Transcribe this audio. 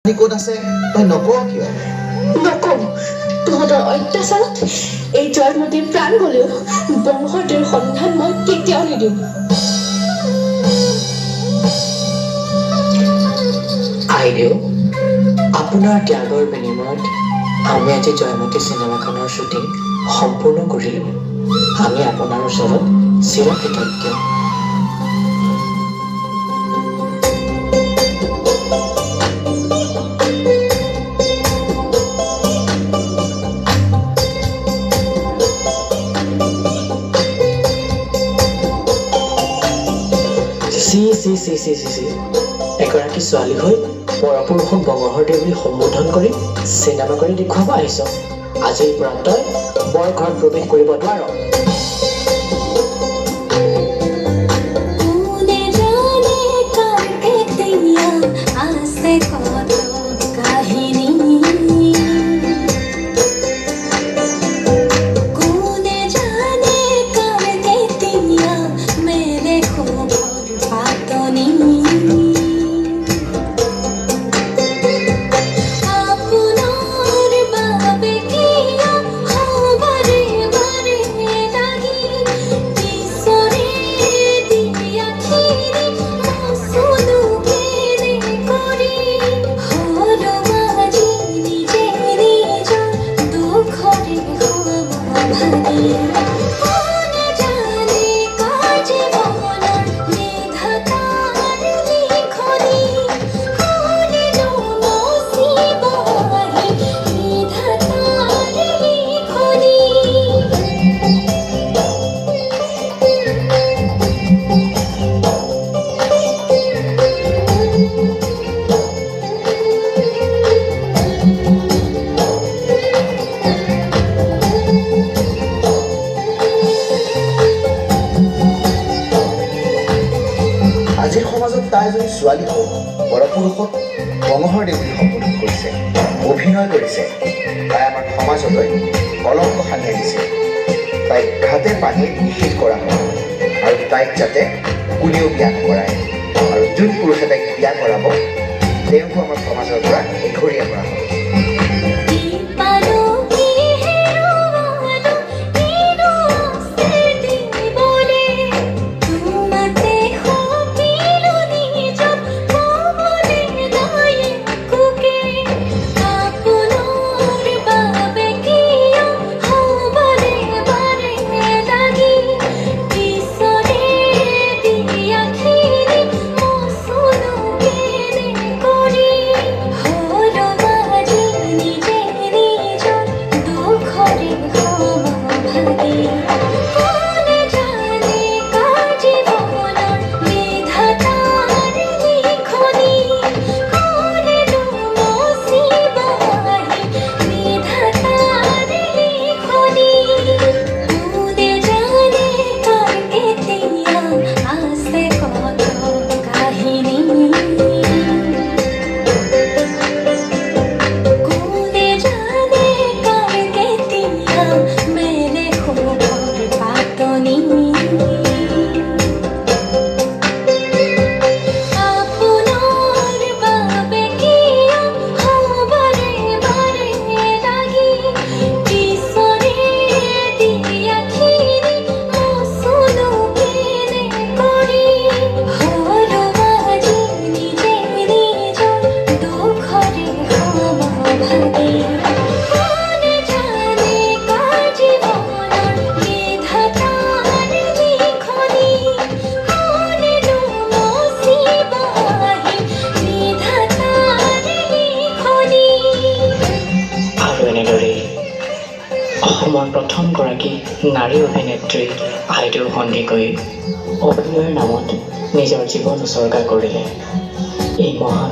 ক'ত আছে তই নকওঁ কিয়? নকওঁ। তহঁতৰ অত্যাচাৰত এই জয়মতীৰ প্ৰাণ গ'লেও বংশটোৰ সন্ধান মই কেতিয়াও নিদিওঁ। আইদেউ, আপোনাৰ ত্যাগৰ বিনিময়ত আমি আজি জয়মতী চিনেমাখনৰ শ্বুটিং সম্পূৰ্ণ কৰিলোঁ। আমি আপোনাৰ ওচৰত চিৰকৃতজ্ঞ। এগৰাকী ছোৱালী হৈ পৰপুৰুষক বঙহৰ দেৱ বুলি সম্বোধন কৰি চিনেমা কৰি দেখুৱাব আহিছ। আজিৰ পৰা তই বৰ ঘৰত প্ৰৱেশ কৰিব নোৱাৰ। আজিৰ সমাজত তাই এজনী ছোৱালী হ'ল পৰপুৰুষক বঙহৰ দেৱ বুলি সম্বোধন কৰিছে, অভিনয় কৰিছে। তাই আমাৰ সমাজলৈ কলংক সানি আহিছে। তাইক ঘাটে পানী নিষেধ কৰা হয় আৰু তাইক যাতে কোনেও বিয়া নকৰায়, আৰু যোন পুৰুষে তাইক বিয়া কৰাব তেওঁকো আমাৰ সমাজৰ পৰা এঘৰীয়া কৰা হয়। অসমৰ প্ৰথমগৰাকী নাৰী অভিনেত্ৰী আইদেউ সন্দিকৈ অভিনয়ৰ নামত নিজৰ জীৱন উচৰ্গা কৰিলে। এই মহান